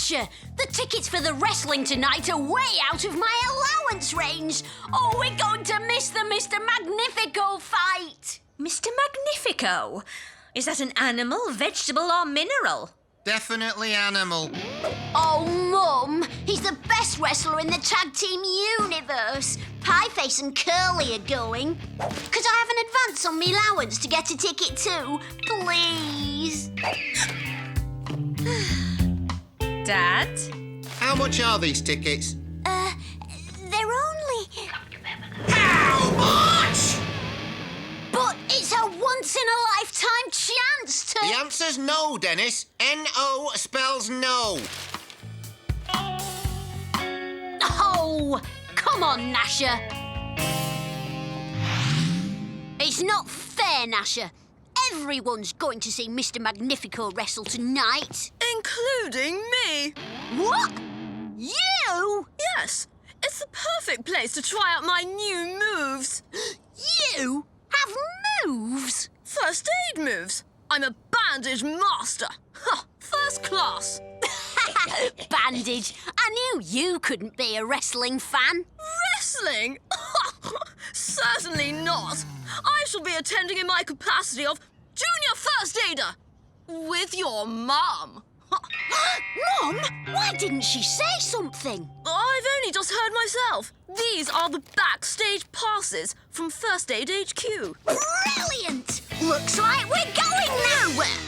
Gnasher, the tickets for the wrestling tonight are way out of my allowance range. Oh, we're going to miss the Mr. Magnifico fight. Mr. Magnifico? Is that an animal, vegetable or mineral? Definitely animal. Oh, Mum, he's the best wrestler in the tag team universe. Pieface and Curly are going. Could I have an advance on me allowance to get a ticket too, please? Dad? How much are these tickets? They're only... How much? But it's a once-in-a-lifetime chance to... The answer's no, Dennis. N-O spells no. Oh, come on, Gnasher. It's not fair, Gnasher. Everyone's going to see Mr. Magnifico wrestle tonight. Including me. What? You? Yes, it's the perfect place to try out my new moves. You have moves? First aid moves. I'm a bandage master. Ha, first class. Bandage. I knew you couldn't be a wrestling fan. Wrestling? Certainly not. I shall be attending in my capacity of junior first aider with your mum. Mum, why didn't she say something? I've only just heard myself. These are the backstage passes from First Aid HQ. Brilliant! Looks like we're going nowhere.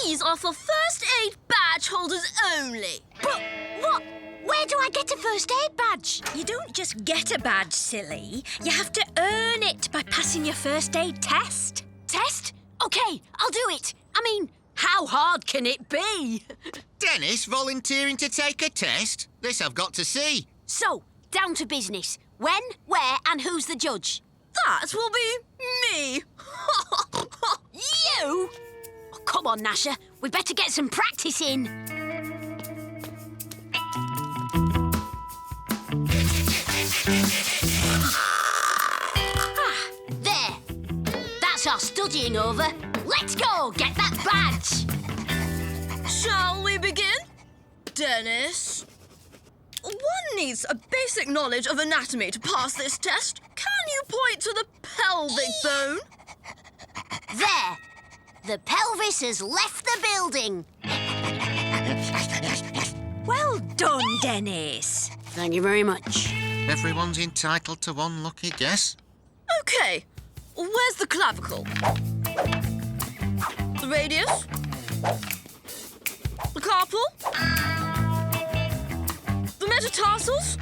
These are for first aid badge holders only. But what? Where do I get a first aid badge? You don't just get a badge, silly. You have to earn it by passing your first aid test. Test? OK, I'll do it. I mean, how hard can it be? Dennis volunteering to take a test? This I've got to see. So, down to business. When, where and who's the judge? That will be me. You? Oh, come on, Gnasher. We better get some practice in. There. That's our studying over. Let's go get that badge. Shall we begin? Dennis? One needs a basic knowledge of anatomy to pass this test. Can you point to the pelvic bone? There. The pelvis has left the building. Well done, Dennis. Thank you very much. Everyone's entitled to one lucky guess. OK. Where's the clavicle? The radius? The carpal? The metatarsals?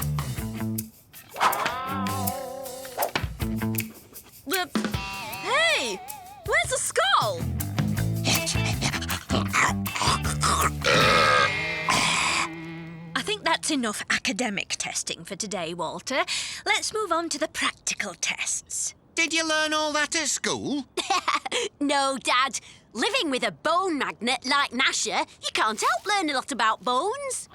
Hey! Where's the skull? I think that's enough academic testing for today, Walter. Let's move on to the practical tests. Did you learn all that at school? No, Dad. Living with a bone magnet like Gnasher, you can't help learn a lot about bones.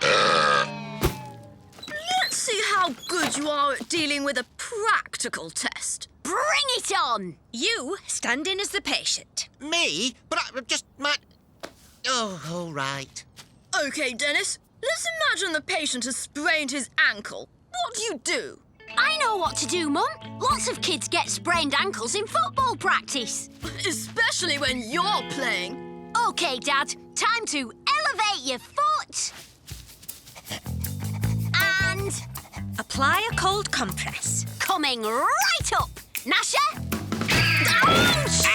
Let's see how good you are at dealing with a practical test. Bring it on! You stand in as the patient. Me? But I just might... Oh, all right. OK, Dennis. Let's imagine the patient has sprained his ankle. What do you do? I know what to do, Mum. Lots of kids get sprained ankles in football practice. Especially when you're playing. OK, Dad. Time to elevate your foot. And... Apply a cold compress. coming right up. Gnasher?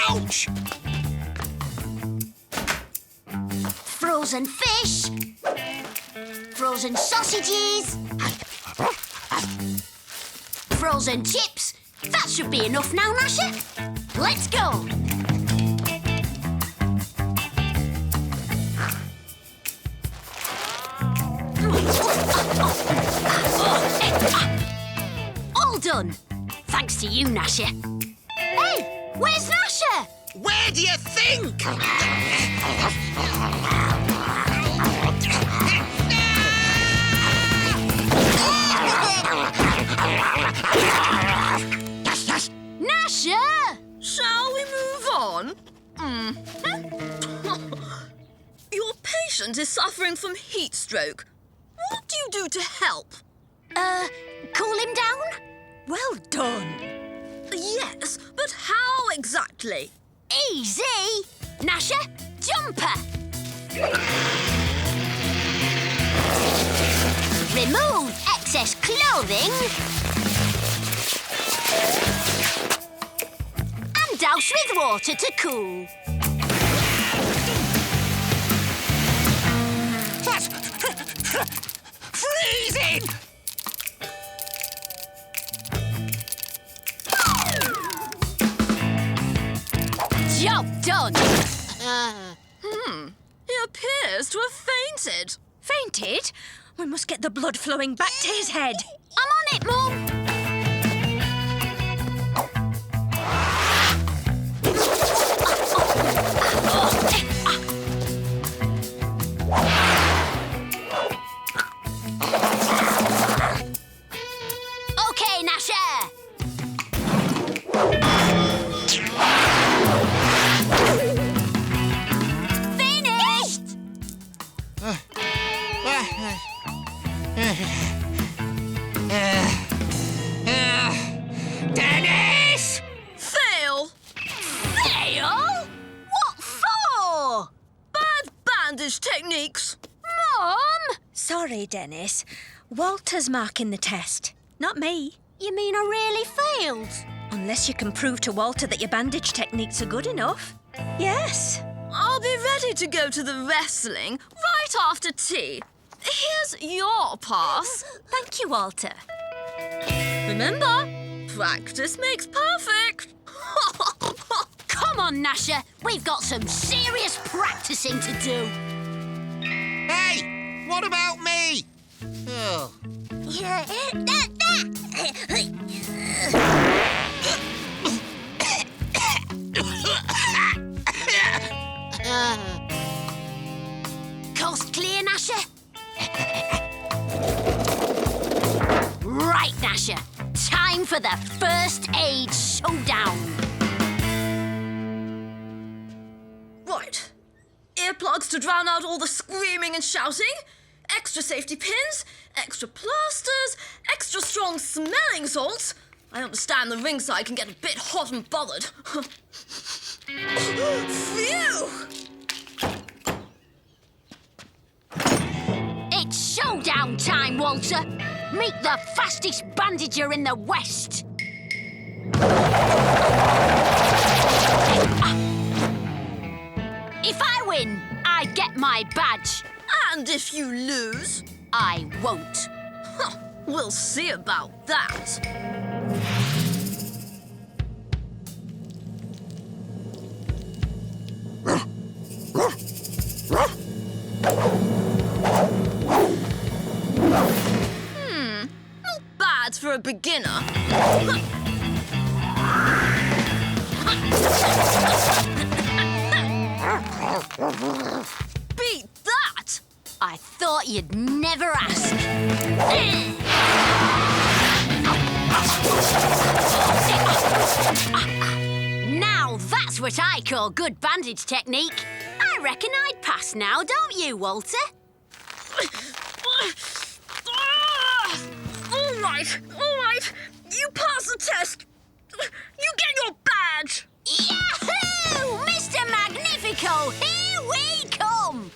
Ouch! Frozen fish. Frozen sausages. Frozen chips. That should be enough now, Gnasher. Let's go. All done. Thanks to you, Gnasher. Hey, where's Gnasher? Where do you think? Gnasher! Shall we move on? Your patient friend is suffering from heat stroke. What do you do to help? Cool him down? Well done. Yes, but how exactly? Easy! Gnasher, jumper! Remove excess clothing. And douse with water to cool. That's freezing! Job done. He appears to have fainted. Fainted? We must get the blood flowing back to his head. I'm on it, Mum. Okay, Gnasher. Finished. Dennis! Fail! Fail? What for? Bad bandage techniques. Mum? Sorry, Dennis. Walter's marking the test, not me. You mean I really failed? Unless you can prove to Walter that your bandage techniques are good enough. Yes. I'll be ready to go to the wrestling right after tea. Here's your pass. Thank you, Walter. Remember, practice makes perfect. Come on, Gnasher. We've got some serious practicing to do. Hey, what about me? Oh. Coast clear, Gnasher? Right, Gnasher. Time for the first aid showdown. Right. Earplugs to drown out all the screaming and shouting. Extra safety pins. Extra plasters. Extra strong smelling salts. I understand the ringside can get a bit hot and bothered. Phew! It's showdown time, Walter. Meet the fastest bandager in the West. If I win, I get my badge. And if you lose, I won't. we'll see about that. Not bad for a beginner. Beat that! I thought you'd never ask. Now that's what I call good bandage technique. I reckon I'd pass now, don't you, Walter? All right. You pass the test. You get your badge. Yahoo! Mr. Magnifico, here we come!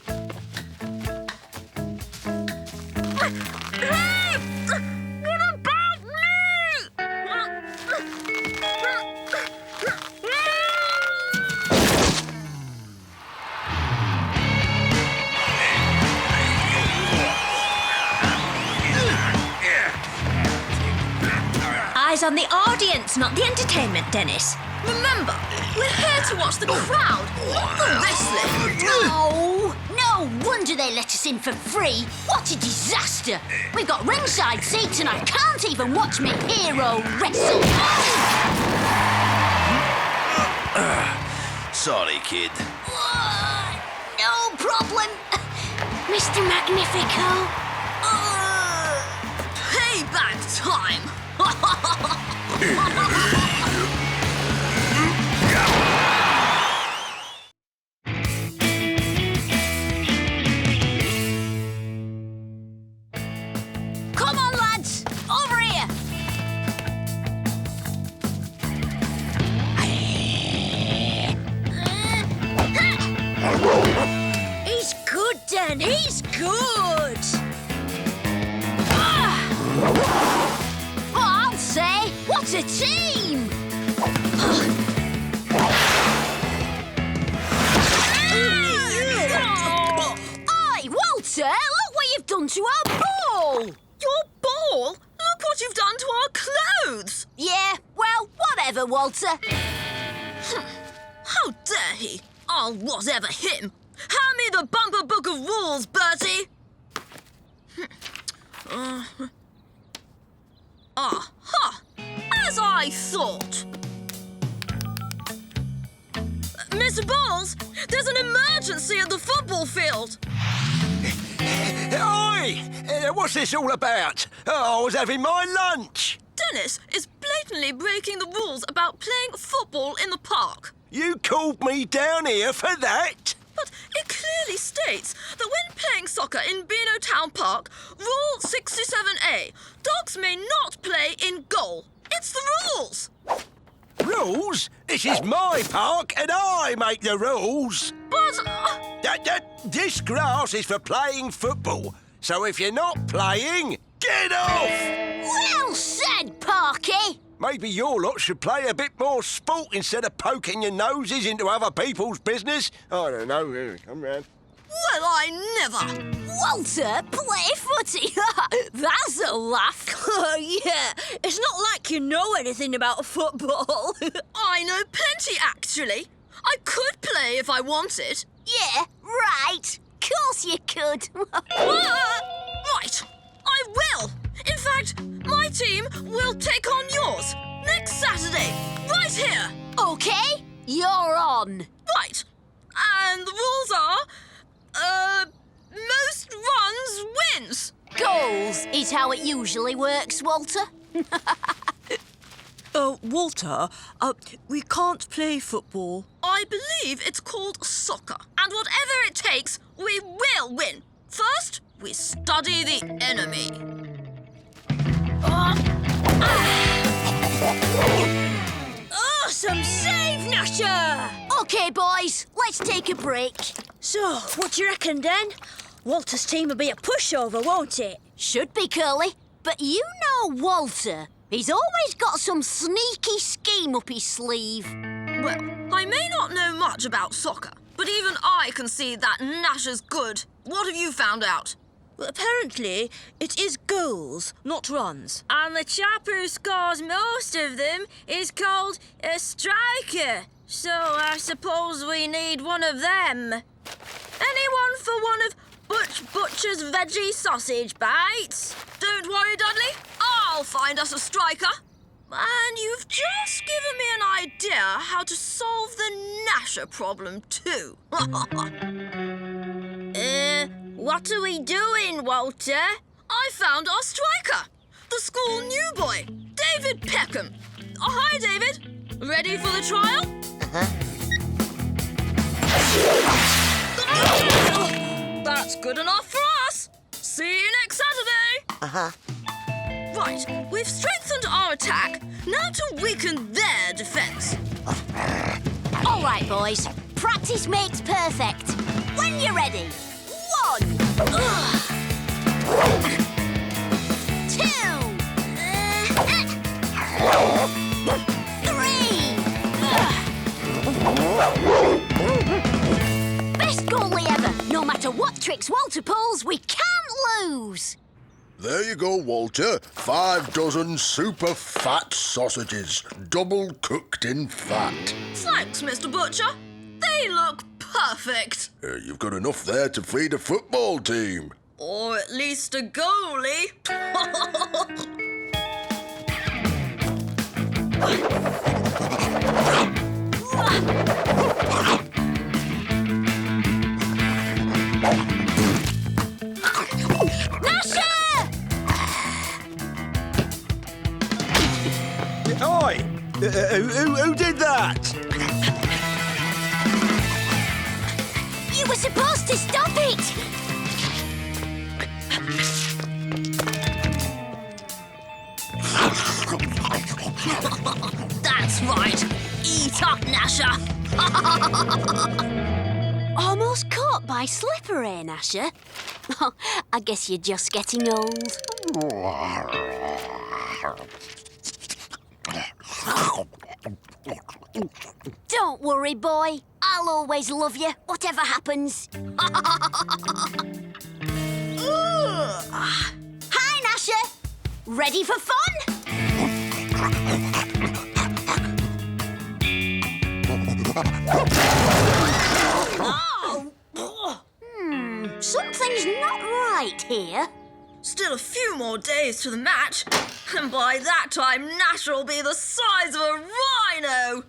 Hey! What about me? Eyes on the audience, not the entertainment, Dennis. Remember, we're here to watch the crowd, not the wrestling. No wonder they let us in for free. What a disaster. We've got ringside seats and I can't even watch my hero wrestle. Sorry, kid. No problem. Mr. Magnifico. Payback time. good. I'll say, what a team! Oi, Walter, look what you've done to our ball! Your ball? Look what you've done to our clothes! Yeah, well, whatever, Walter. How dare he? I'll whatever him. Hand me the bumper book of rules, Bertie! Aha! As I thought. Mr. Bowles, there's an emergency at the football field. Oi! What's this all about? Oh, I was having my lunch. Dennis is blatantly breaking the rules about playing football in the park. You called me down here for that? But it clearly states that when playing soccer in Beano Town Park, Rule 67A, dogs may not play in goal. It's the rules. Rules? This is my park and I make the rules. But... This grass is for playing football. So if you're not playing, get off! Well said, Parky! Maybe your lot should play a bit more sport instead of poking your noses into other people's business. I don't know. Come round. Well, I never. Walter, play footy! That's a laugh! Yeah, it's not like you know anything about football. I know plenty, actually. I could play if I wanted. Yeah, right. Course you could. Right, I will. In fact, my team will take on yours next Saturday, right here. Okay, you're on. Right, and the rules are, most runs wins. Goals is how it usually works, Walter. Walter, we can't play football. I believe it's called soccer, and whatever it takes, we will win. First, we study the enemy. Awesome save, Gnasher! Okay, boys, let's take a break. So, what do you reckon, then? Walter's team will be a pushover, won't it? Should be, Curly. But you know Walter. He's always got some sneaky scheme up his sleeve. Well, I may not know much about soccer, but even I can see that Gnasher's good. What have you found out? Well, apparently, it is goals, not runs. And the chap who scores most of them is called a striker. So I suppose we need one of them. Anyone for one of Butcher's veggie sausage bites? Don't worry, Dudley. I'll find us a striker. And you've just given me an idea how to solve the Gnasher problem, too. What are we doing, Walter? I found our striker, the school new boy, David Peckham. Oh, hi, David. Ready for the trial? That's good enough for us. See you next Saturday. Right, we've strengthened our attack. Now to weaken their defence. All right, boys. Practice makes perfect. When you're ready. 1, 2, 3. Best goalie ever. No matter what tricks Walter pulls, we can't lose. There you go, Walter. 5 dozen super fat sausages, double cooked in fat. Thanks, Mr. Butcher. They look perfect. You've got enough there to feed a football team. Or at least a goalie. Gnasher! Oi! Who did that? You were supposed to stop it! That's right. Eat up, Gnasher. Almost caught by Slipper, eh, Gnasher? Oh, I guess you're just getting old. Don't worry, boy. I'll always love you, whatever happens. Hi, Gnasher. Ready for fun? Something's not right here. Still a few more days to the match, and by that time Gnasher will be the size of a rhino!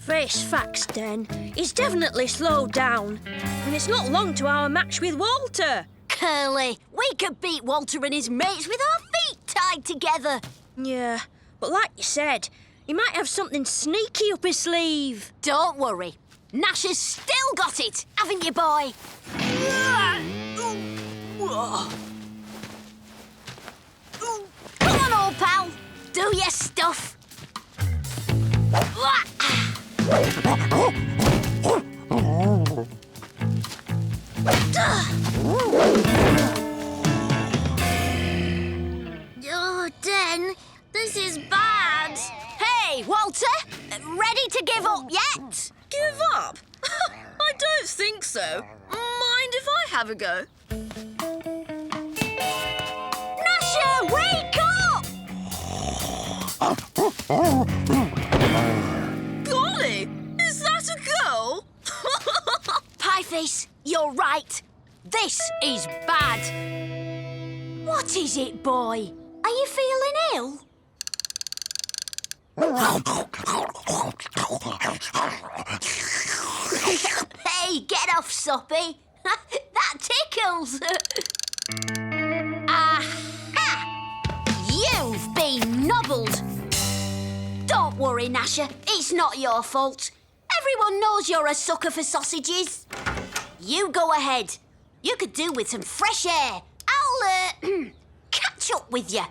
Face facts, Den. He's definitely slowed down. And it's not long to our match with Walter. Curly, we could beat Walter and his mates with our feet tied together. Yeah, but like you said, he might have something sneaky up his sleeve. Don't worry. Gnasher's still got it, haven't you, boy? Come on, old pal. Do your stuff. Oh, Den, this is bad. Hey, Walter, ready to give up yet? Give up? I don't think so. Mind if I have a go? Gnasher, wake up! Golly, is that a girl? Pieface, you're right. This is bad. What is it, boy? Are you feeling ill? Hey, get off, Soppy. That tickles. Aha! You've been nobbled. Don't worry, Gnasher. It's not your fault. Everyone knows you're a sucker for sausages. You go ahead. You could do with some fresh air. I'll, catch up with you.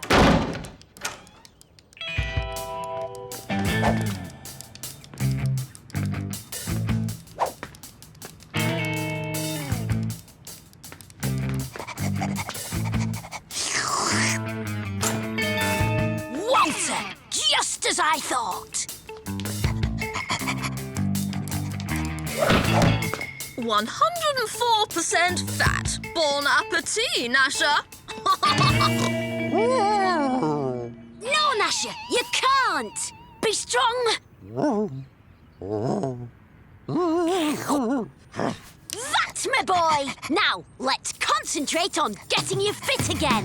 Walter, just as I thought. 104% fat. Bon appetit, Gnasher. No, Gnasher, you can't. Be strong. That's my boy. Now, let's concentrate on getting you fit again.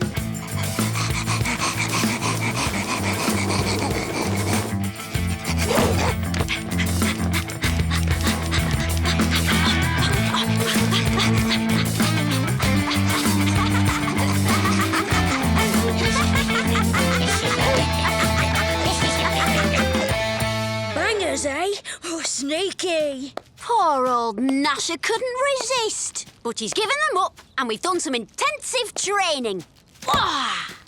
Bangers, eh? Oh, sneaky. Poor old Gnasher couldn't resist. But he's given them up, and we've done some intensive training.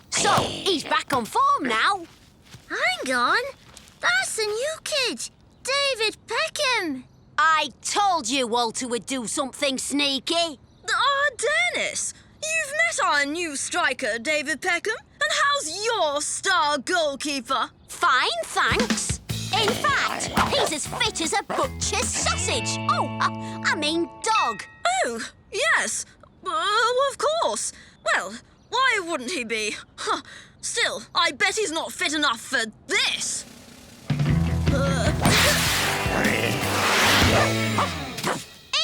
So, he's back on form now. Hang on. That's the new kid, David Peckham. I told you Walter would do something sneaky. Dennis, you've met our new striker, David Peckham. And how's your star goalkeeper? Fine, thanks. In fact, he's as fit as a butcher's sausage. Oh, I mean dog. Oh, yes. Of course. Well, why wouldn't he be? Huh. Still, I bet he's not fit enough for this.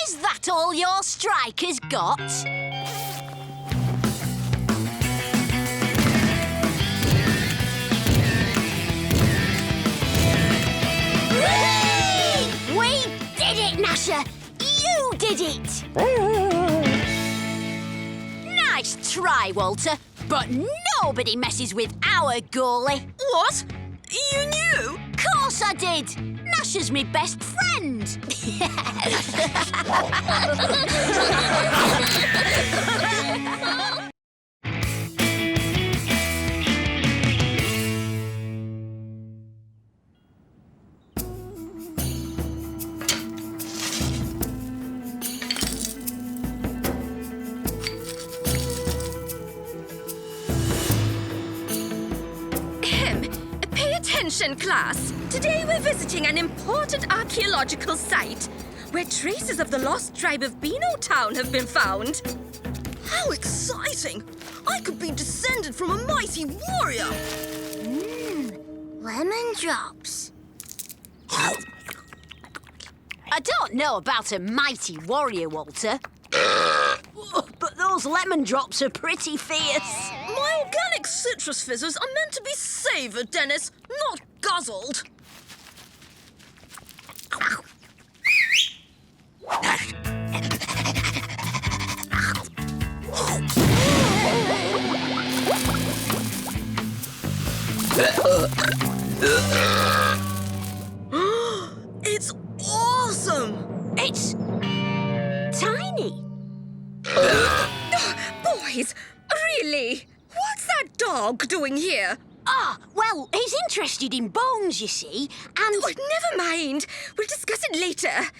Is that all your striker's got? Whee! We did it, Gnasher! You did it! Nice try, Walter, but nobody messes with our goalie. What? You knew? Course I did! Gnasher's my best friend! Attention, class! Today we're visiting an important archaeological site where traces of the lost tribe of Beano Town have been found. How exciting! I could be descended from a mighty warrior! Lemon drops. I don't know about a mighty warrior, Walter. But those lemon drops are pretty fierce. My organic citrus fizzers are meant to be savoured, Dennis, not guzzled. It's awesome! It's tiny. Boys, really? What's that dog doing here? Well, he's interested in bones, you see, and... Oh, never mind. We'll discuss it later.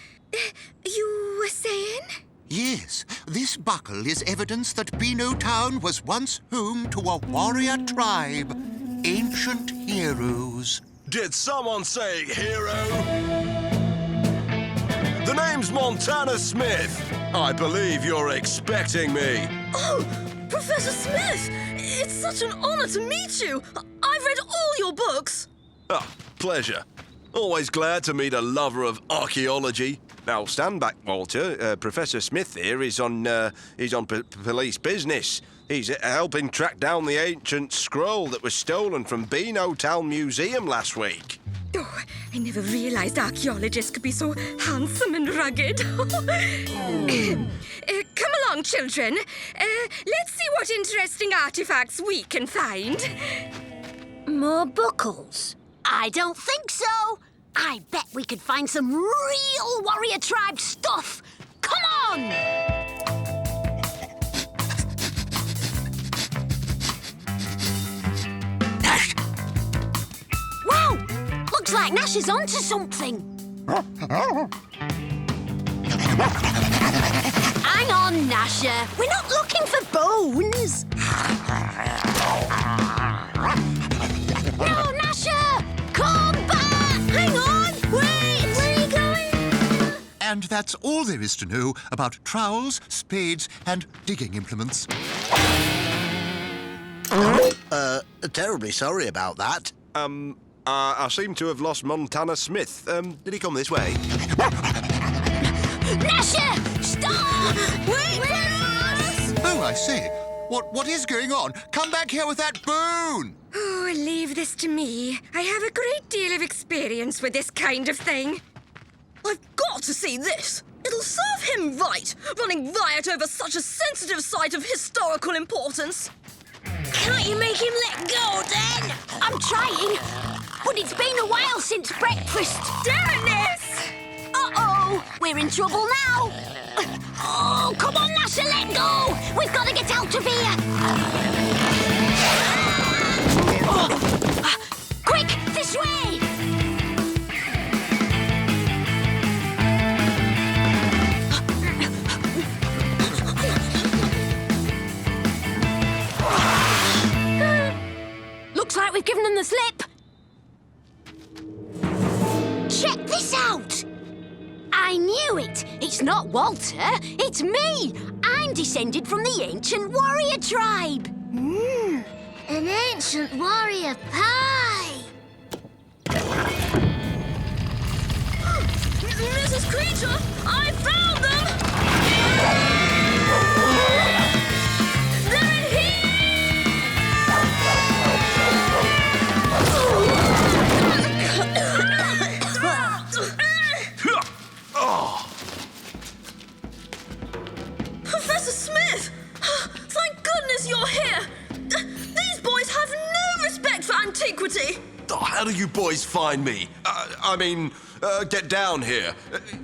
You were saying? Yes, this buckle is evidence that Beano Town was once home to a warrior tribe. Ancient heroes. Did someone say hero? The name's Montana Smith. I believe you're expecting me. Oh, Professor Smith! It's such an honour to meet you! I've read all your books! Ah, pleasure. Always glad to meet a lover of archaeology. Now, stand back, Walter. Professor Smith here is on police business. He's helping track down the ancient scroll that was stolen from Beano Town Museum last week. Oh, I never realised archaeologists could be so handsome and rugged. Come along, children. Let's see what interesting artefacts we can find. More buckles? I don't think so. I bet we could find some real warrior tribe stuff. Come on! Wow! Looks like Gnasher's onto something. Hang on, Gnasher. We're not looking for bones. No, Gnasher! Come back! Hang on! Wait! Where are you going? And that's all there is to know about trowels, spades, and digging implements. Terribly sorry about that. I seem to have lost Montana Smith. Did he come this way? Gnasher! Stop! Wait for us! Oh, I see. What is going on? Come back here with that bone! Oh, leave this to me. I have a great deal of experience with this kind of thing. I've got to see this! It'll serve him right, running riot over such a sensitive site of historical importance. Can't you make him let go, then? I'm trying, but it's been a while since breakfast. Dennis! Uh-oh, we're in trouble now. Oh, come on, Gnasher, let go. We've got to get out of here. Quick, this way. Looks like we've given them the slip. Check this out. I knew it. It's not Walter. It's me. I'm descended from the ancient warrior tribe. An ancient warrior pie. Mrs. Creature, I found them! They're in Professor Smith! Thank goodness you're here! These boys have no respect for antiquity! Oh, how do you boys find me? Get down here.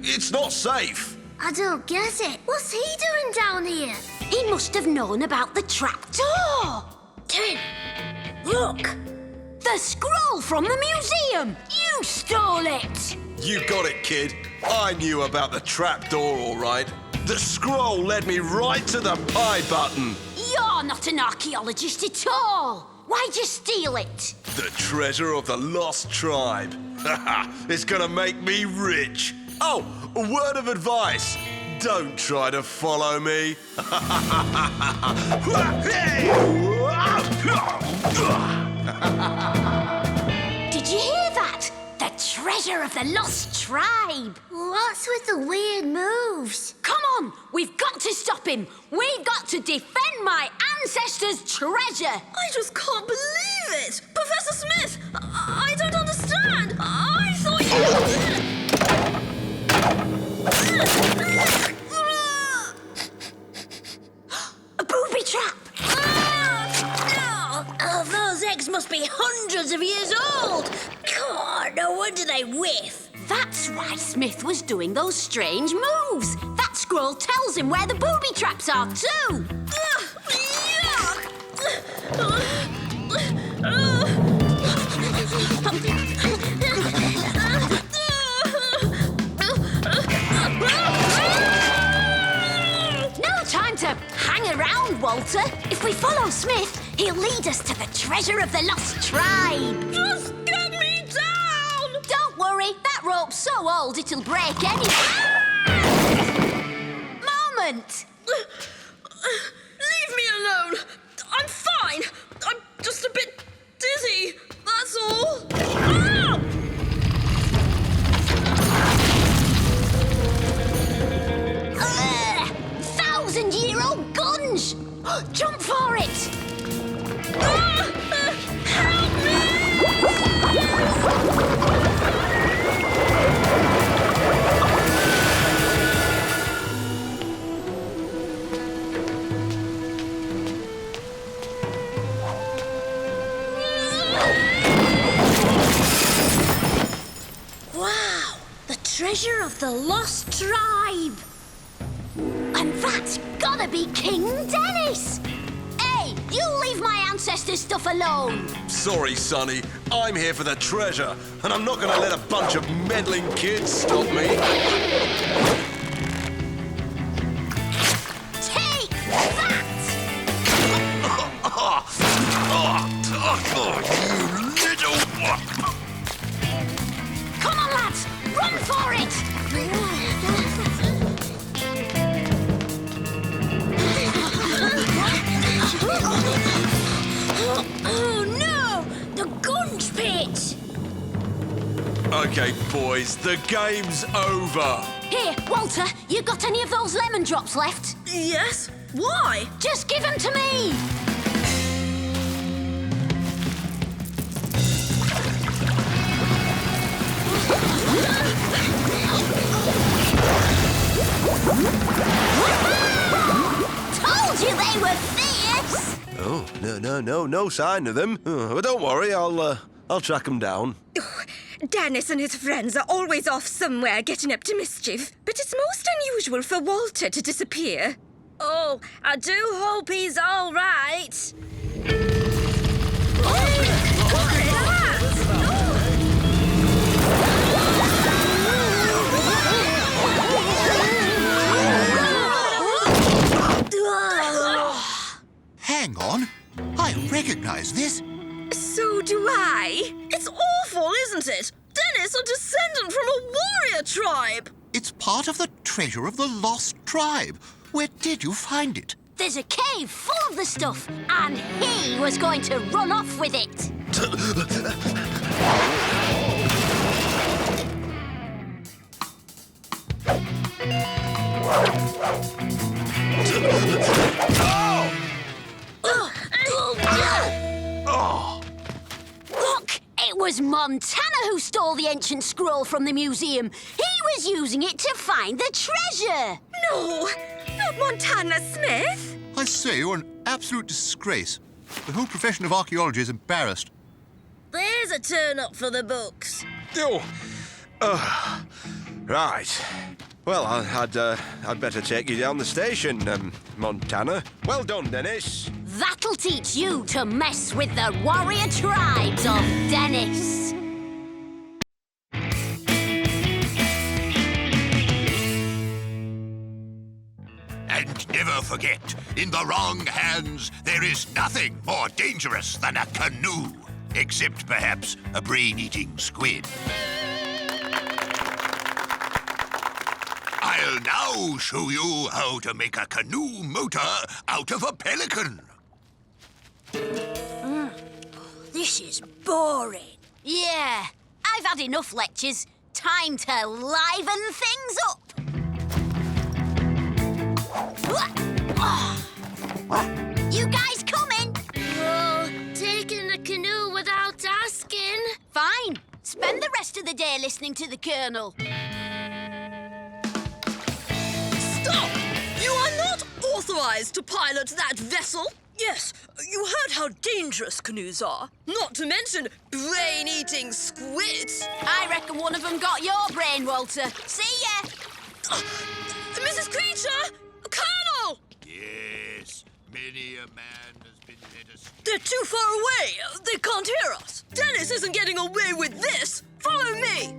It's not safe. I don't get it. What's he doing down here? He must have known about the trapdoor. Tim, look. The scroll from the museum. You stole it. You got it, kid. I knew about the trapdoor, all right. The scroll led me right to the pie button. You're not an archaeologist at all. Why'd you steal it? The treasure of the lost tribe. It's gonna make me rich. Oh, a word of advice. Don't try to follow me. Did you hear that? The treasure of the lost tribe. What's with the weird moves? Come on, we've got to stop him. We've got to defend my ancestors' treasure. I just can't believe it! Professor Smith! I don't understand! I thought A booby trap. Oh, those eggs must be hundreds of years old. God, no wonder they whiff. That's why Smith was doing those strange moves. That scroll tells him where the booby traps are too. No time to hang around, Walter. If we follow Smith, he'll lead us to the treasure of the lost tribe. Just get me down! Don't worry, that rope's so old it'll break anyway. Moment! Leave me alone! I'm fine! I'm just a bit dizzy, that's all! Ah! 1,000-year-old guns! Jump for it! Help me! Wow! The treasure of the lost tribe! And that's gotta be King Dennis! Hey, you leave my ancestors' stuff alone! Sorry, Sonny. I'm here for the treasure, and I'm not gonna let a bunch of meddling kids stop me. Take that! You little... Come on, lads! Run for it! Oh no! The gunge pit! Okay, boys, the game's over. Here, Walter, you got any of those lemon drops left? Yes? Why? Just give them to me! Told you they were fierce! Oh, no sign of them. But don't worry, I'll track them down. Dennis and his friends are always off somewhere getting up to mischief, but it's most unusual for Walter to disappear. Oh, I do hope he's all right. Hang on. I recognize this. So do I. It's awful, isn't it? Dennis, a descendant from a warrior tribe. It's part of the treasure of the lost tribe. Where did you find it? There's a cave full of the stuff, and he was going to run off with it. Look, it was Montana who stole the ancient scroll from the museum. He was using it to find the treasure. No, not Montana Smith. I say, you're an absolute disgrace. The whole profession of archaeology is embarrassed. There's a turn-up for the books. Right. Well, I'd better take you down the station, Montana. Well done, Dennis. That'll teach you to mess with the warrior tribes of Dennis. And never never forget, in the wrong hands, there is nothing more dangerous than a canoe. Except, perhaps, a brain-eating squid. I'll now show you how to make a canoe motor out of a pelican. This is boring. Yeah, I've had enough lectures. Time to liven things up. You guys coming? Oh, taking the canoe without asking. Fine. Spend the rest of the day listening to the Colonel. Stop! You are not authorized to pilot that vessel. Yes, you heard how dangerous canoes are. Not to mention brain-eating squids. I reckon one of them got your brain, Walter. See ya! Mrs. Creature! Colonel! Yes, many a man has been led astray. They're too far away. They can't hear us. Dennis isn't getting away with this. Follow me.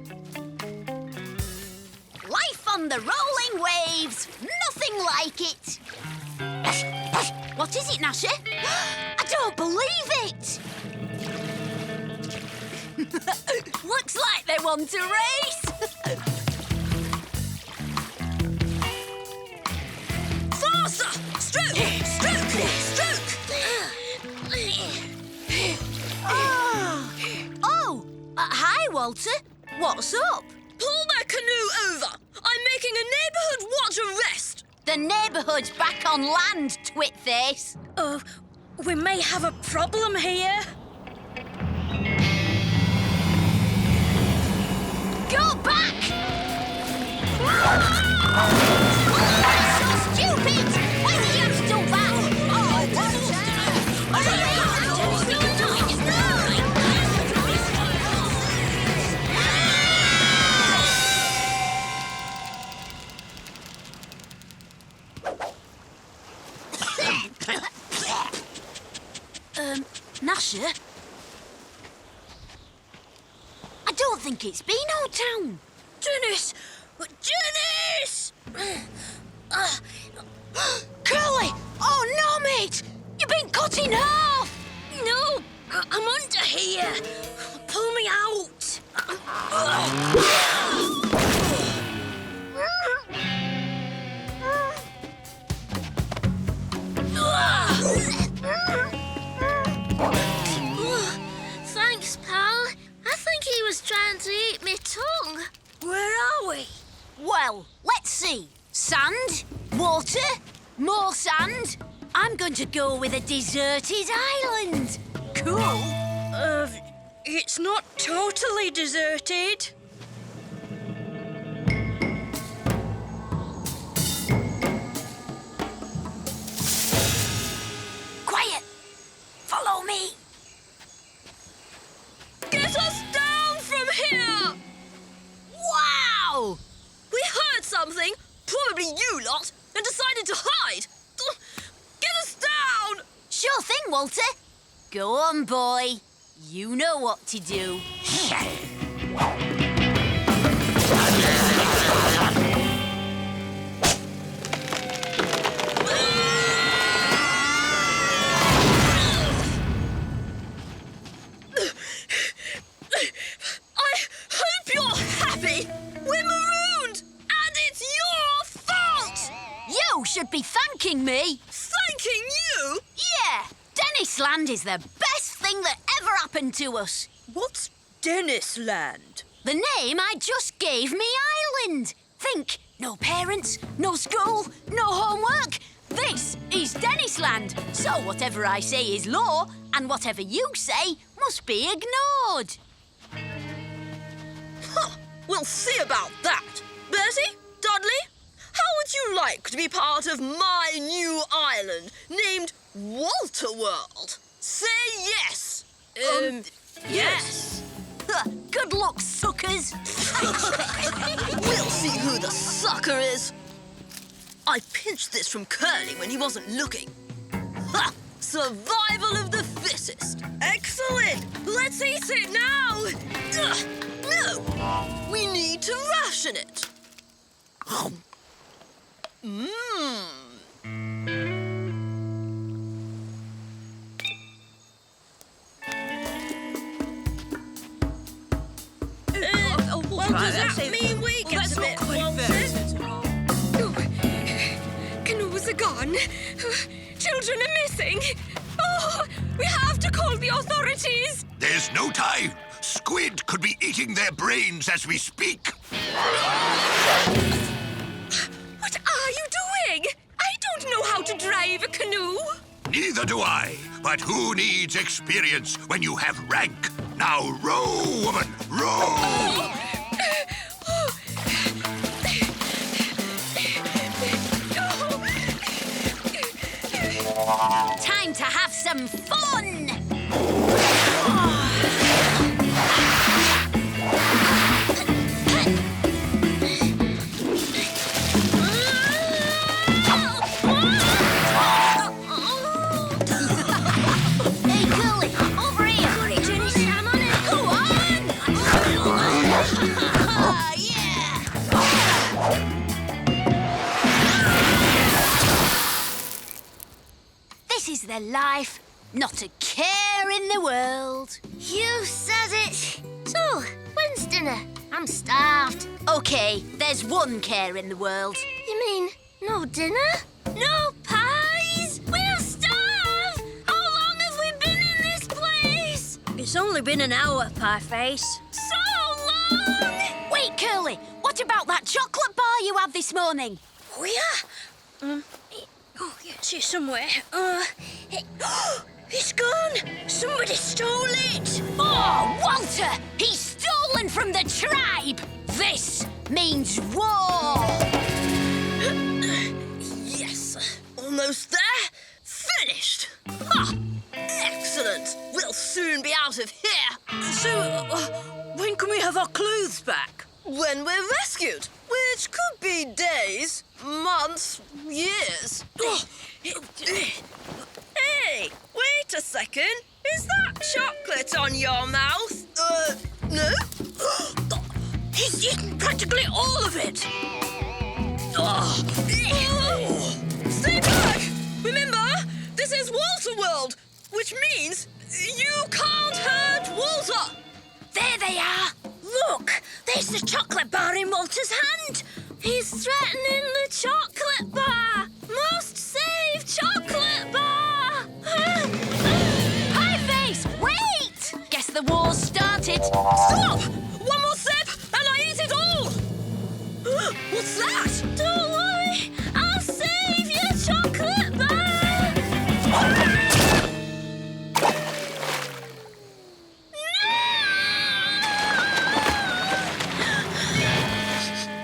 Life on the rolling waves. Nothing like it. What is it, Gnasher? I don't believe it. Looks like they want to race. Faster! Stroke! Stroke! Stroke! Hi, Walter. What's up? Pull that canoe over. I'm making a neighborhood watch arrest. The neighbourhood's back on land, twitface. We may have a problem here. Go back! So stupid! Why did you have to do that? Gnasher? I don't think it's Beano Town. Dennis! Dennis! Curly! Oh, no, mate! You've been cut in half! No! I'm under here! Pull me out! Thanks, pal. I think he was trying to eat me tongue. Where are we? Well, let's see. Sand, water, more sand. I'm going to go with a deserted island. Cool. It's not totally deserted. Quiet. Follow me. Get us down from here! Wow! We heard something, probably you lot, and decided to hide. Get us down! Sure thing, Walter. Go on, boy. You know what to do. I hope you're happy. We're marooned, and it's your fault! You should be thanking me. Thanking you? Yeah, Dennis Land is the best thing that ever happened to us. What's Dennis Land? The name I just gave me island. Think, no parents, no school, no homework. This is Dennis Land. So whatever I say is law, and whatever you say must be ignored. Huh, we'll see about that. Bertie, Dudley, how would you like to be part of my new island named Walter World? Say yes. Yes. Good luck, suckers. We'll see who the sucker is. I pinched this from Curly when he wasn't looking. Ha! Survival of the fittest. Excellent. Let's eat it now. No, we need to ration it. Right, does that mean we get a bit wanted? Canoes are gone. Children are missing. Oh, we have to call the authorities. There's no time. Squid could be eating their brains as we speak. What are you doing? I don't know how to drive a canoe. Neither do I. But who needs experience when you have rank? Now row, woman, row! Time to have some fun! Hey, Curly, over here! Got it, Dennis. I'm on it. Go on! Yeah! This is the life. Not a care in the world. You said it. So, when's dinner? I'm starved. OK, there's one care in the world. You mean no dinner? No pies? We'll starve! How long have we been in this place? It's only been an hour, Pieface. So long! Wait, Curly, what about that chocolate bar you had this morning? Oh, yeah? Oh, yeah, it's here somewhere. It's gone! Somebody stole it! Oh, Walter! He's stolen from the tribe! This means war! Yes, almost there. Finished. Ha! Excellent. We'll soon be out of here. So, when can we have our clothes back? When we're rescued, which could be days, months, years. Hey, wait a second. Is that chocolate on your mouth? No? He's eaten practically all of it! Stay back! Remember, this is Walter World, which means you can't hurt Walter. There they are! Look! There's the chocolate bar in Walter's hand! He's threatening the chocolate bar. Must save chocolate bar. Pieface, wait! Guess the war's started. Stop! One more sip and I eat it all! What's that? Don't worry, I'll save your chocolate bar.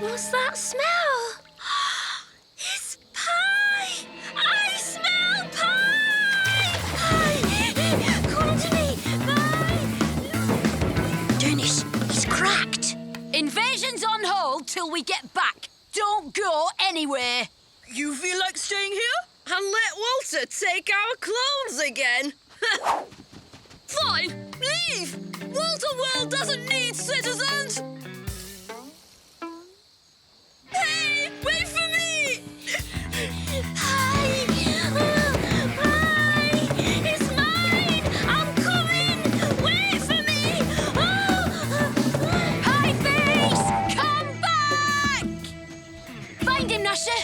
What's that smell? It's pie! I smell pie! Come to me, pie! Dennis, he's cracked. Invasion's on hold till we get back. Don't go anywhere. You feel like staying here? And let Walter take our clothes again? Fine, leave! Walter World doesn't need citizens! Hey, wait for me! Pie! Pie! It's mine! I'm coming! Wait for me! Pieface, come back! Find him, Gnasher.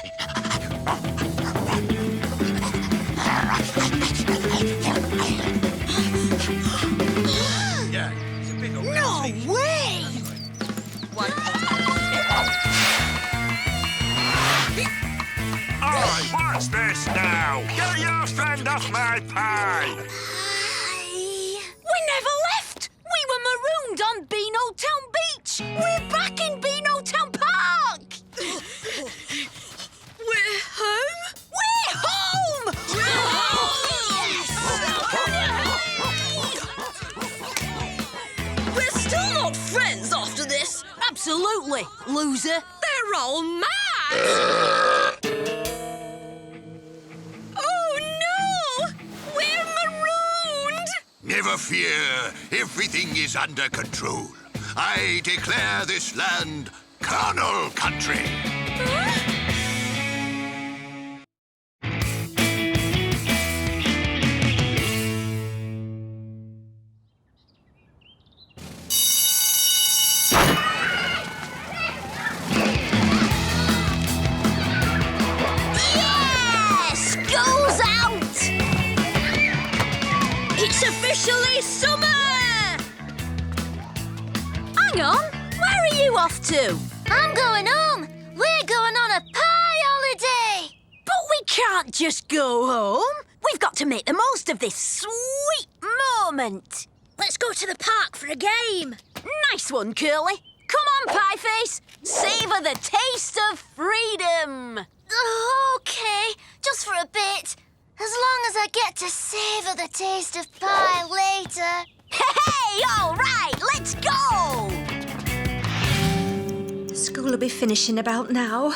No way! Oi, what's this now? Get your friend off my pie! We never left! We were marooned on Beano Town Beach! We're back in Beano Town Park! We're home? We're home! We're still not friends after this. Absolutely, loser. They're all mad! Oh no! We're marooned! Never fear, everything is under control. I declare this land carnal country. Hang on, where are you off to? I'm going home. We're going on a pie holiday. But we can't just go home. We've got to make the most of this sweet moment. Let's go to the park for a game. Nice one, Curly. Come on, Pieface. Savour the taste of freedom. OK, just for a bit. As long as I get to savour the taste of pie later. Hey, all right, let's go! School will be finishing about now.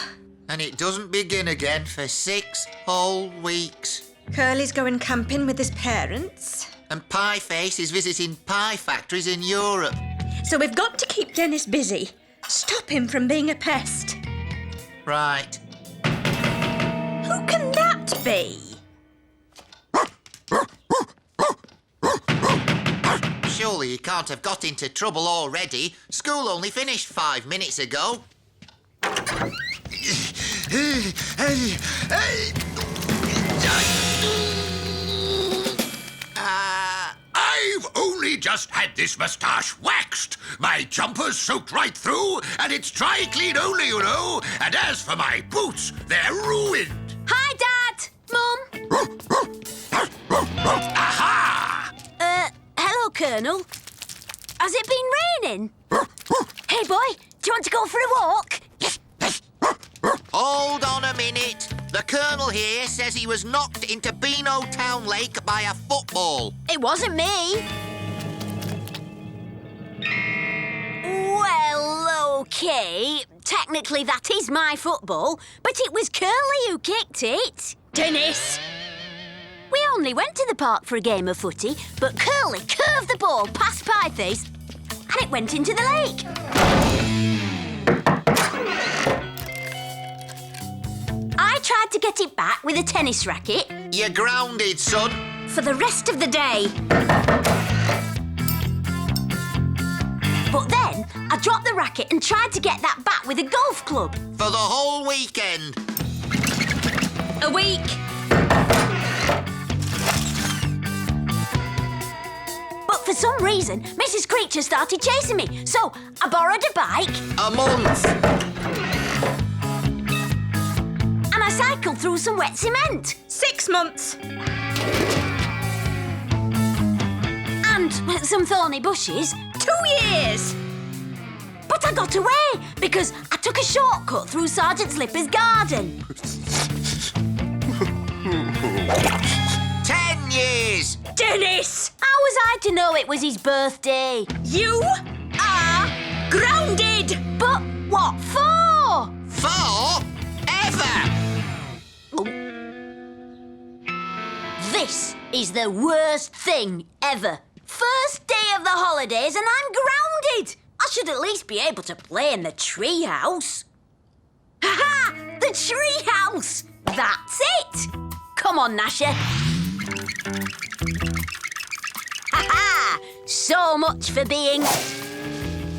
And it doesn't begin again for 6 whole weeks. Curly's going camping with his parents. And Pieface is visiting pie factories in Europe. So we've got to keep Dennis busy. Stop him from being a pest. Right. Who can that be? Surely he can't have got into trouble already. School only finished 5 minutes ago. I've only just had this moustache waxed. My jumper's soaked right through, and it's dry clean only, you know. And as for my boots, they're ruined. Hi, Dad. Mum. Aha! Hello, Colonel. Has it been raining? Hey, boy, do you want to go for a walk? Hold on a minute. The Colonel here says he was knocked into Beano Town Lake by a football. It wasn't me. Well, OK. Technically, that is my football, but it was Curly who kicked it. Dennis! We only went to the park for a game of footy, but Curly curved the ball past Pieface and it went into the lake. I tried to get it back with a tennis racket. You're grounded, son. For the rest of the day. But then I dropped the racket and tried to get that back with a golf club. For the whole weekend. A week. But for some reason, Mrs. Creature started chasing me, so I borrowed a bike. A month. And I cycled through some wet cement. 6 months. And some thorny bushes. 2 years. But I got away because I took a shortcut through Sergeant Slipper's garden. 10 years. Dennis! How was I to know it was his birthday? You are grounded! But what for? Forever. This is the worst thing ever. First day of the holidays and I'm grounded. I should at least be able to play in the treehouse. Ha-ha! The treehouse! That's it! Come on, Gnasher. Ha-ha! So much for being...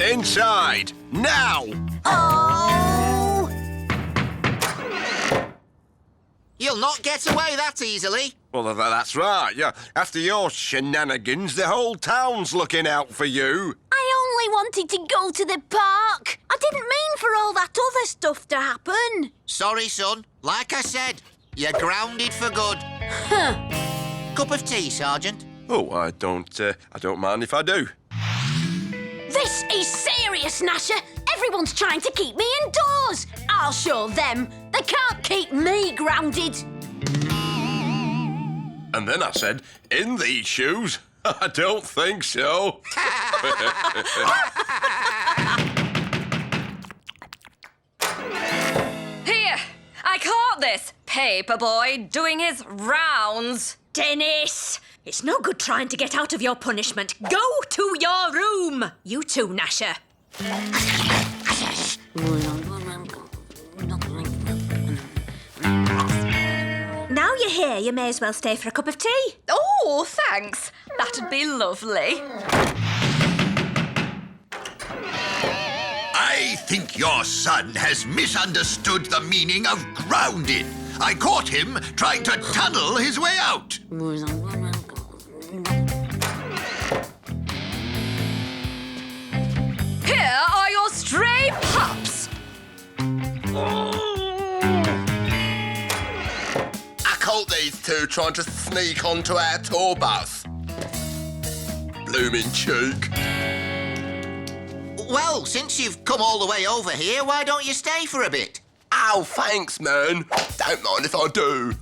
Inside, now! Oh! You'll not get away that easily. Well, that's right, yeah. After your shenanigans, the whole town's looking out for you. I only wanted to go to the park. I didn't mean for all that other stuff to happen. Sorry, son. Like I said, you're grounded for good. Huh. Cup of tea, Sergeant? Oh, I don't mind if I do. This is serious, Gnasher. Everyone's trying to keep me indoors. I'll show them. They can't keep me grounded. And then I said, in these shoes? I don't think so. Here, I caught this paperboy doing his rounds. Dennis! It's no good trying to get out of your punishment. Go to your room! You too, Gnasher. Now you're here, you may as well stay for a cup of tea. Oh, thanks. That'd be lovely. I think your son has misunderstood the meaning of grounded. I caught him trying to tunnel his way out. Here, two trying to sneak onto our tour bus. Blooming cheek. Well, since you've come all the way over here, why don't you stay for a bit? Oh, thanks, man. Don't mind if I do.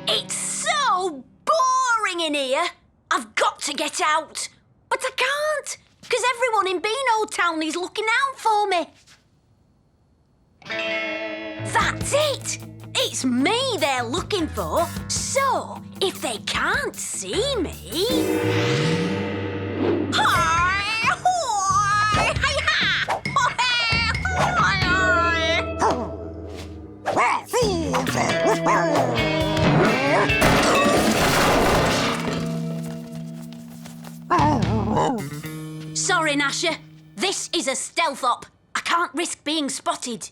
It's so boring in here. I've got to get out. But I can't, because everyone in Beano Town is looking out for me. That's it. It's me they're looking for. So, if they can't see me... Hi! Hi! Hi-ha! Sorry, Gnasher. This is a stealth op. I can't risk being spotted.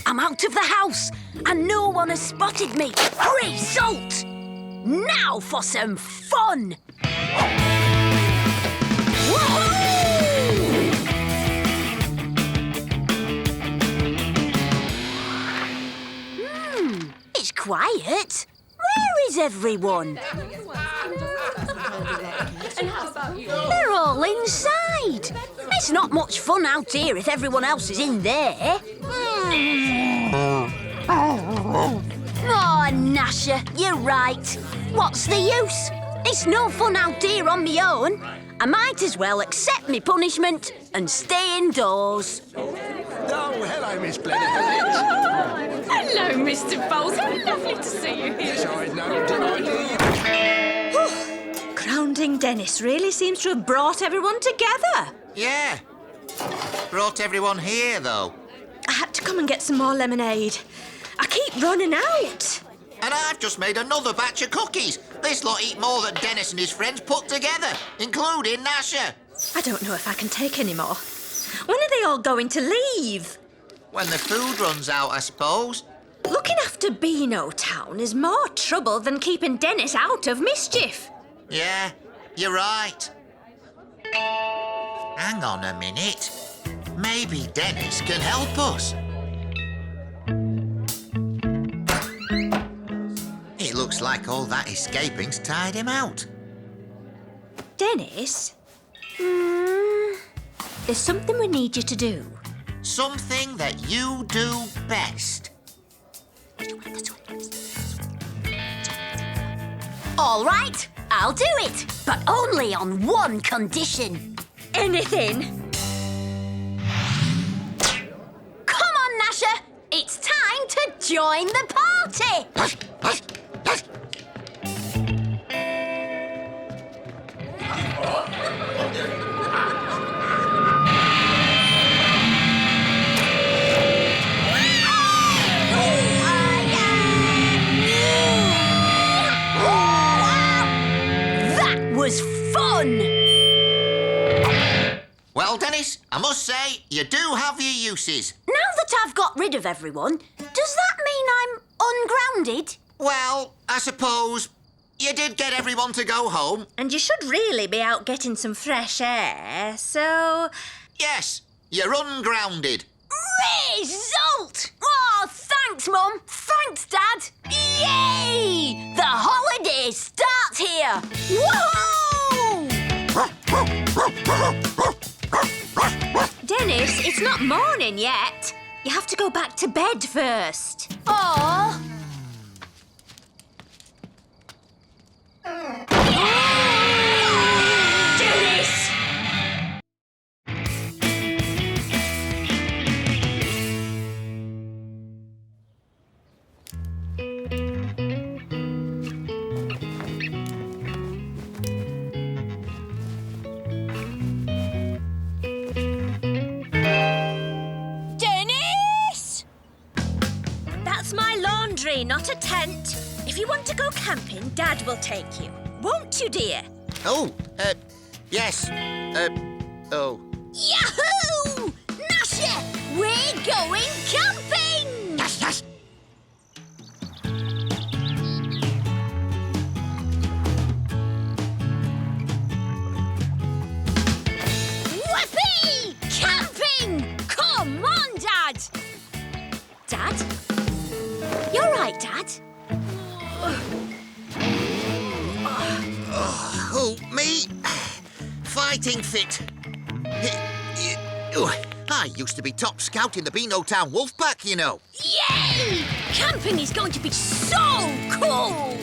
I'm out of the house, and no one has spotted me. Result! Now for some fun! Woohoo! It's quiet. Where is everyone? They're all inside. It's not much fun out here if everyone else is in there. Oh, Gnasher, you're right. What's the use? It's no fun out here on my own. I might as well accept my punishment and stay indoors. Oh, hello, Miss Blenheim. Hello, Mr. Bowles. How lovely to see you here. Yes, I know. Grounding Dennis really seems to have brought everyone together. Yeah. Brought everyone here, though. I had to come and get some more lemonade. I keep running out. And I've just made another batch of cookies. This lot eat more than Dennis and his friends put together, including Gnasher. I don't know if I can take any more. When are they all going to leave? When the food runs out, I suppose. Looking after Beano Town is more trouble than keeping Dennis out of mischief. Yeah, you're right. Hang on a minute. Maybe Dennis can help us. It looks like all that escaping's tired him out. Dennis? There's something we need you to do. Something that you do best. All right, I'll do it, but only on one condition. Anything? Come on, Gnasher. It's time to join the party. That was fun. Well, Dennis, I must say, you do have your uses. Now that I've got rid of everyone, does that mean I'm ungrounded? Well, I suppose you did get everyone to go home. And you should really be out getting some fresh air, so... Yes, you're ungrounded. Result! Oh, thanks, Mum. Thanks, Dad. Yay! The holiday starts here. Woohoo! Dennis, it's not morning yet. You have to go back to bed first. Oh. Dennis! Dennis! That's my laundry, not a tent. If you want to go camping, Dad will take you. Won't you, dear? Oh, yes. Oh. Yahoo! Gnasher, we're going camping! Yes, yes. Whoopee! Camping! Come on, Dad! Dad? You're right, Dad. Oh, me? Fighting fit. I used to be top scout in the Beano Town Wolf Pack, you know. Yay! Camping is going to be so cool!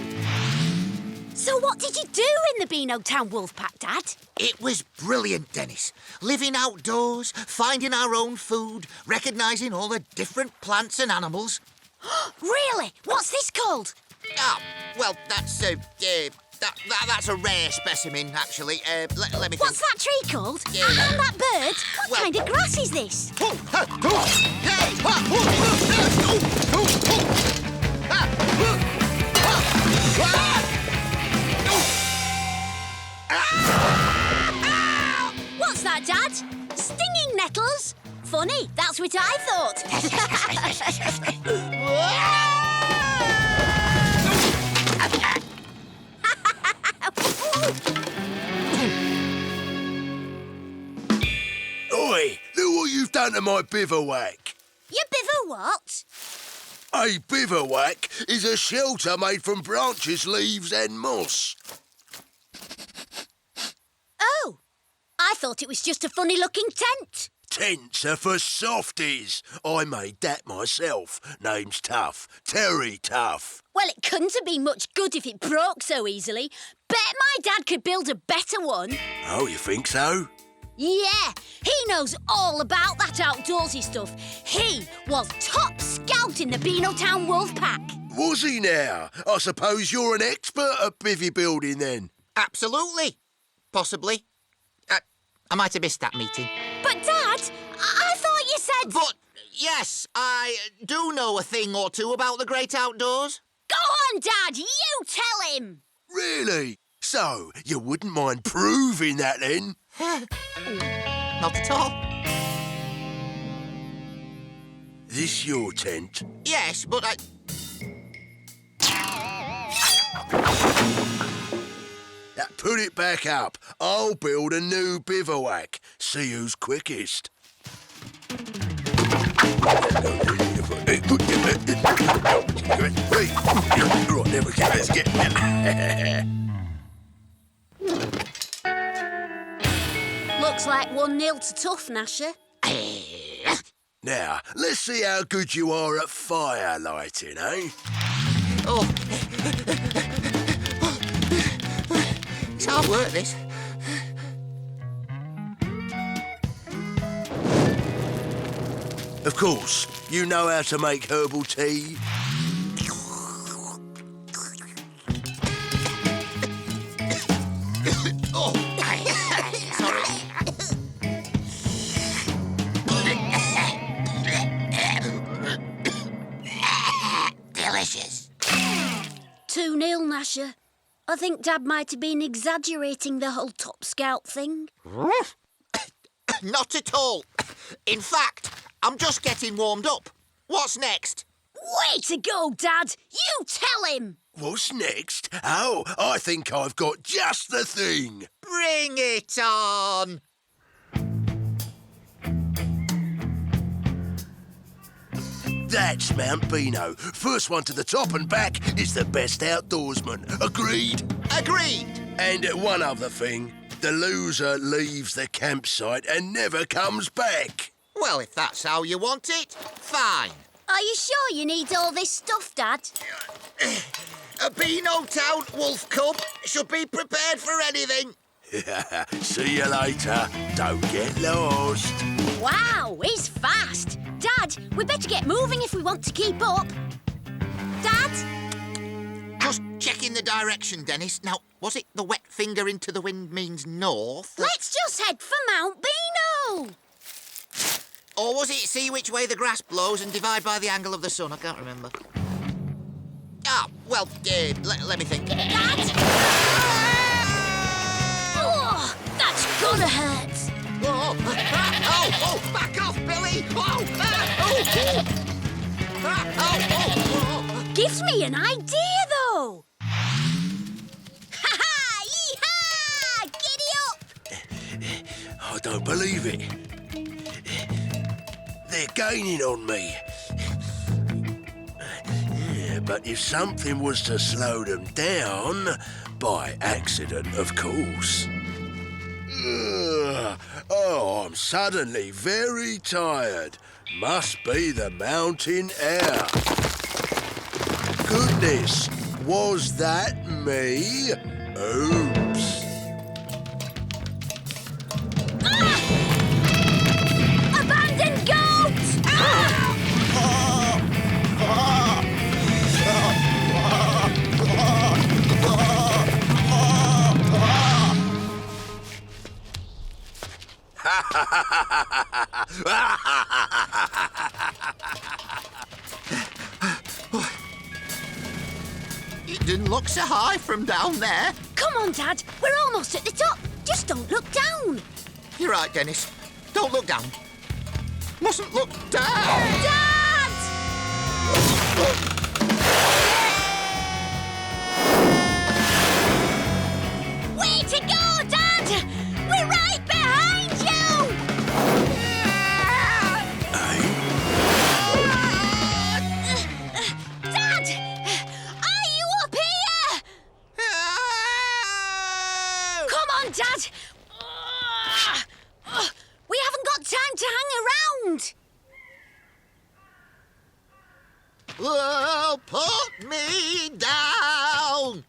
So what did you do in the Beano Town Wolf Pack, Dad? It was brilliant, Dennis. Living outdoors, finding our own food, recognising all the different plants and animals. Really? What's this called? Ah, well, that's that's a rare specimen, actually. Let me think. What's that tree called? Yeah. And that bird? What Well- kind of grass is this? Hey! What's that, Dad? Stinging nettles? Funny, that's what I thought. Oi, look what you've done to my bivouac. Your biver what? A bivouac is a shelter made from branches, leaves and moss. Oh, I thought it was just a funny-looking tent. Tents are for softies. I made that myself. Name's Tough. Terry Tough. Well, it couldn't have been much good if it broke so easily. Bet my dad could build a better one. Oh, you think so? Yeah, he knows all about that outdoorsy stuff. He was top scout in the Beano Town Wolf Pack. Was he now? I suppose you're an expert at bivvy building then. Absolutely. Possibly. I might have missed that meeting. But, Dad, I thought you said... But, yes, I do know a thing or two about the great outdoors. Go on, Dad, you tell him. Really? So, you wouldn't mind proving that then? Not at all. This your tent? Yes, but I... Put it back up. I'll build a new bivouac. See who's quickest. Right, there we go. Let's get... Looks like 1-0 to Tough, Gnasher. Now, let's see how good you are at fire lighting, eh? Oh. It's hard work, this. Of course, you know how to make herbal tea. Oh, sorry. Delicious. 2-0, Gnasher. I think Dad might have been exaggerating the whole Top Scout thing. Not at all. In fact, I'm just getting warmed up. What's next? Way to go, Dad! You tell him! What's next? Oh, I think I've got just the thing. Bring it on. That's Mount Beano. First one to the top and back is the best outdoorsman. Agreed? Agreed. And one other thing. The loser leaves the campsite and never comes back. Well, if that's how you want it, fine. Are you sure you need all this stuff, Dad? A Beano Town Wolf Cub should be prepared for anything. See you later. Don't get lost. Wow, he's fast. Dad, we better get moving if we want to keep up. Dad? Just checking the direction, Dennis. Now, was it the wet finger into the wind means north? Let's just head for Mount Beano. Or was it see which way the grass blows and divide by the angle of the sun? I can't remember. Let me think. Dad! Oh, that's gonna hurt. Oh, back off, Billy! Gives me an idea, though. Ha-ha! Yee-haw! Giddy up! I don't believe it. They're gaining on me. Yeah, but if something was to slow them down, by accident, of course. Oh, I'm suddenly very tired. Must be the mountain air. Goodness, was that me? Oops. Abandoned goat! It didn't look so high from down there. Come on, Dad. We're almost at the top. Just don't look down. You're right, Dennis. Don't look down. Mustn't look down. Dad! Way to go, Dad! We're right behind you! Dad! Are you up here? Come on, Dad! We haven't got time to hang around! Oh, put me down!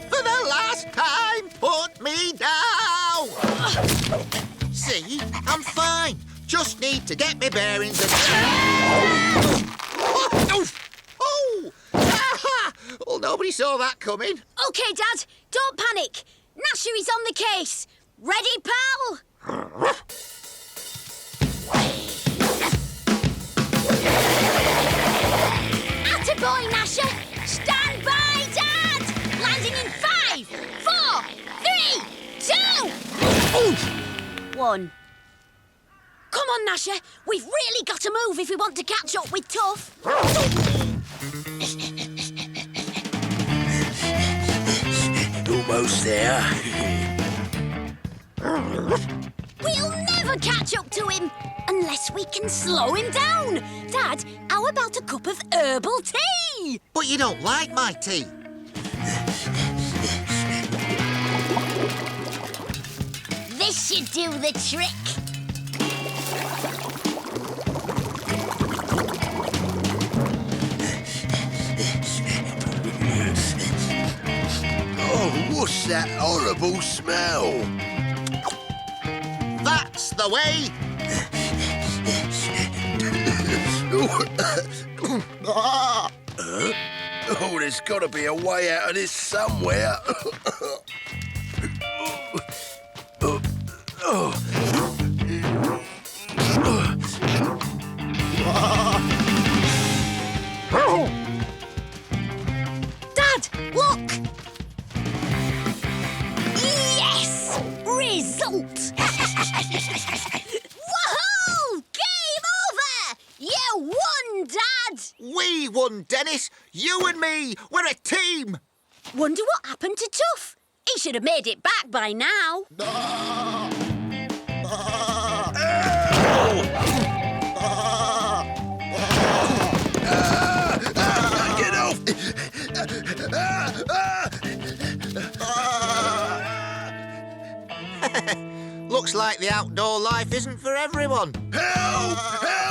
For the last time, put me down! See, I'm fine. Just need to get my bearings and... Oh! Well, nobody saw that coming. OK, Dad, don't panic. Gnasher is on the case. Ready, pal? Attaboy, Gnasher. Stand by, Dad. Landing in 5, 4, 3, 2, 1. Come on, Gnasher. We've really got to move if we want to catch up with Tough. Almost there. We'll never catch up to him unless we can slow him down. Dad, how about a cup of herbal tea? But you don't like my tea. This should do the trick. Oh, what's that horrible smell? That's the way. Oh, there's got to be a way out of this somewhere. Dad, look! Yes! Result! Woohoo! Game over! You won, Dad! We won, Dennis. You and me. We're a team. Wonder what happened to Tough? He should have made it back by now. Get off! Looks like the outdoor life isn't for everyone. Help! Help!